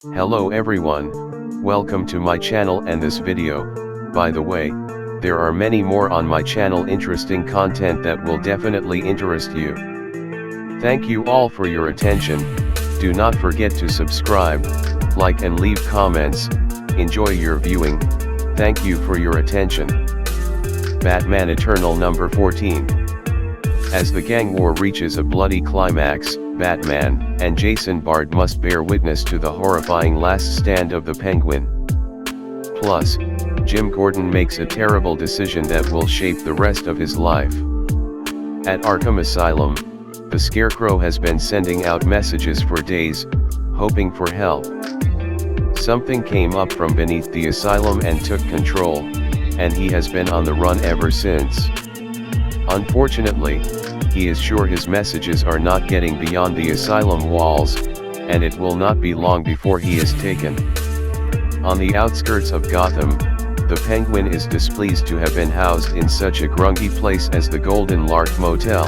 Hello everyone, welcome to my channel and this video. By the way, there are many more on my channel interesting content that will definitely interest you. Thank you all for your attention. Do not forget to subscribe, like and leave comments. Enjoy your viewing. Thank you for your attention. Batman Eternal number 14. As the gang war reaches a bloody climax, Batman and Jason Bard must bear witness to the horrifying last stand of the Penguin. Plus, Jim Gordon makes a terrible decision that will shape the rest of his life. At Arkham Asylum, the Scarecrow has been sending out messages for days, hoping for help. Something came up from beneath the asylum and took control, and he has been on the run ever since. Unfortunately, he is sure his messages are not getting beyond the asylum walls, and it will not be long before he is taken. On the outskirts of Gotham, the Penguin is displeased to have been housed in such a grungy place as the Golden Lark Motel.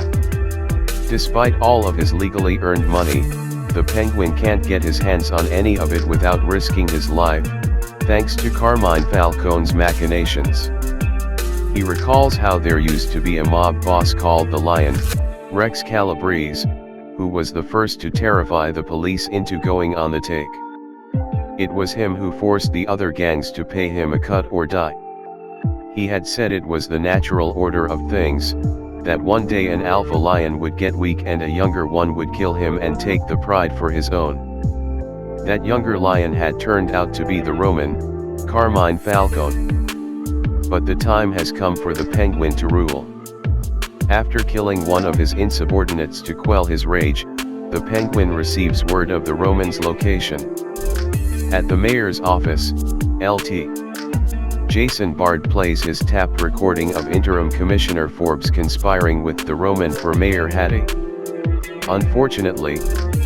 Despite all of his legally earned money, the Penguin can't get his hands on any of it without risking his life, thanks to Carmine Falcone's machinations. He recalls how there used to be a mob boss called the Lion, Rex Calabrese, who was the first to terrify the police into going on the take. It was him who forced the other gangs to pay him a cut or die. He had said it was the natural order of things, that one day an alpha lion would get weak and a younger one would kill him and take the pride for his own. That younger lion had turned out to be the Roman, Carmine Falcone. But the time has come for the Penguin to rule. After killing one of his insubordinates to quell his rage, the Penguin receives word of the Roman's location. At the mayor's office, LT. Jason Bard plays his tapped recording of interim Commissioner Forbes conspiring with the Roman for Mayor Hattie. Unfortunately,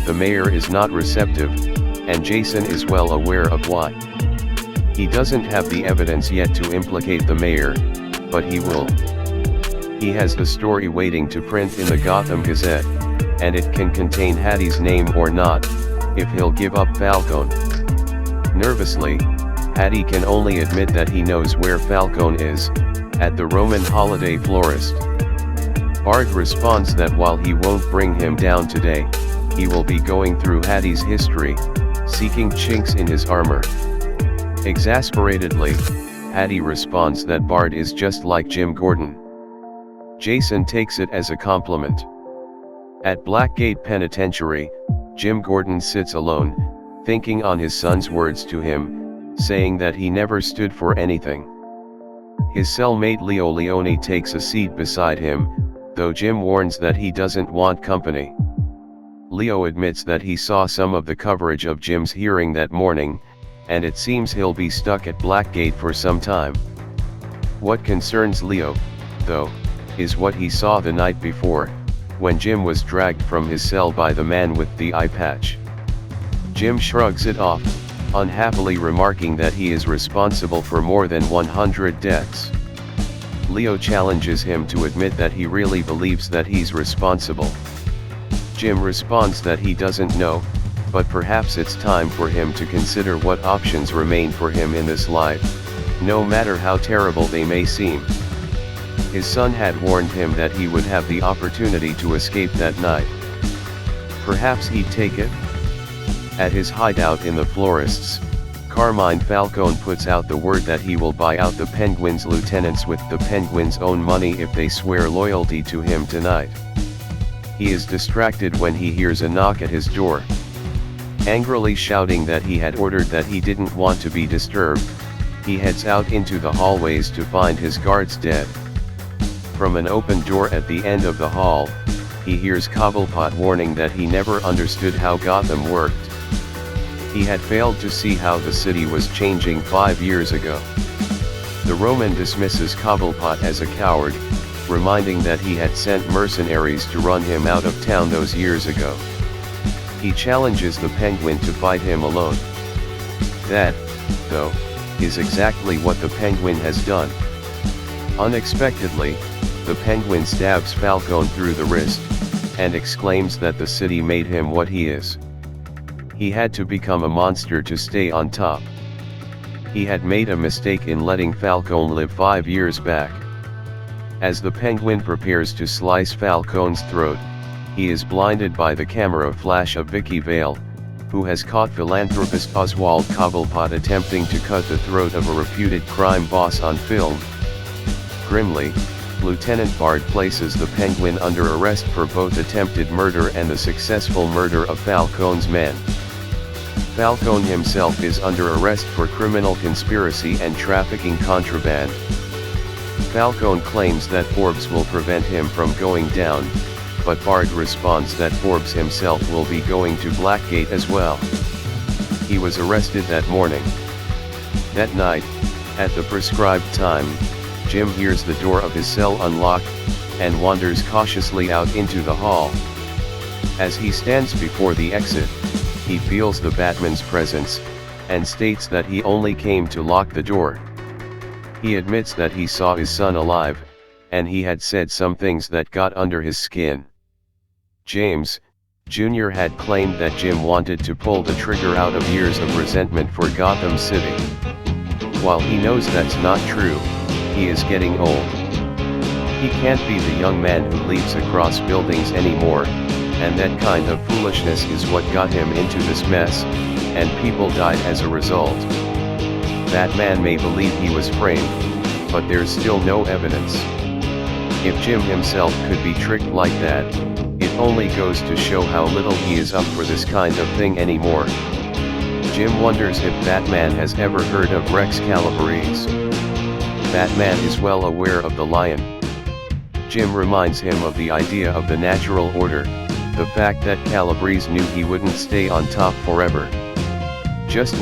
the mayor is not receptive, and Jason is well aware of why. He doesn't have the evidence yet to implicate the mayor, but he will. He has the story waiting to print in the Gotham Gazette, and it can contain Hattie's name or not, if he'll give up Falcone. Nervously, Hattie can only admit that he knows where Falcone is, at the Roman holiday florist. Bard responds that while he won't bring him down today, he will be going through Hattie's history, seeking chinks in his armor. Exasperatedly, Hattie responds that Bard is just like Jim Gordon. Jason takes it as a compliment. At Blackgate Penitentiary, Jim Gordon sits alone, thinking on his son's words to him, saying that he never stood for anything. His cellmate Leo Leone takes a seat beside him, though Jim warns that he doesn't want company. Leo admits that he saw some of the coverage of Jim's hearing that morning, and it seems he'll be stuck at Blackgate for some time. What concerns Leo, though, is what he saw the night before, when Jim was dragged from his cell by the man with the eye patch. Jim shrugs it off, unhappily remarking that he is responsible for more than 100 deaths. Leo challenges him to admit that he really believes that he's responsible. Jim responds that he doesn't know, but perhaps it's time for him to consider what options remain for him in this life, no matter how terrible they may seem. His son had warned him that he would have the opportunity to escape that night. Perhaps he'd take it? At his hideout in the Florists, Carmine Falcone puts out the word that he will buy out the Penguin's lieutenants with the Penguin's own money if they swear loyalty to him tonight. He is distracted when he hears a knock at his door. Angrily shouting that he had ordered that he didn't want to be disturbed, he heads out into the hallways to find his guards dead. From an open door at the end of the hall, he hears Cobblepot warning that he never understood how Gotham worked. He had failed to see how the city was changing 5 years ago. The Roman dismisses Cobblepot as a coward, reminding that he had sent mercenaries to run him out of town those years ago. He challenges the Penguin to fight him alone. That, though, is exactly what the Penguin has done. Unexpectedly, the Penguin stabs Falcone through the wrist, and exclaims that the city made him what he is. He had to become a monster to stay on top. He had made a mistake in letting Falcone live 5 years back. As the Penguin prepares to slice Falcone's throat, he is blinded by the camera flash of Vicky Vale, who has caught philanthropist Oswald Cobblepot attempting to cut the throat of a reputed crime boss on film. Grimly, Lieutenant Bard places the Penguin under arrest for both attempted murder and the successful murder of Falcone's men. Falcone himself is under arrest for criminal conspiracy and trafficking contraband. Falcone claims that Forbes will prevent him from going down, but Bard responds that Forbes himself will be going to Blackgate as well. He was arrested that morning. That night, at the prescribed time, Jim hears the door of his cell unlock, and wanders cautiously out into the hall. As he stands before the exit, he feels the Batman's presence, and states that he only came to lock the door. He admits that he saw his son alive, and he had said some things that got under his skin. James, Jr. had claimed that Jim wanted to pull the trigger out of years of resentment for Gotham City. While he knows that's not true, he is getting old. He can't be the young man who leaps across buildings anymore, and that kind of foolishness is what got him into this mess, and people died as a result. Batman may believe he was framed, but there's still no evidence. If Jim himself could be tricked like that, it only goes to show how little he is up for this kind of thing anymore. Jim wonders if Batman has ever heard of Rex Calabrese. Batman is well aware of the Lion. Jim reminds him of the idea of the natural order, the fact that Calabrese knew he wouldn't stay on top forever. Just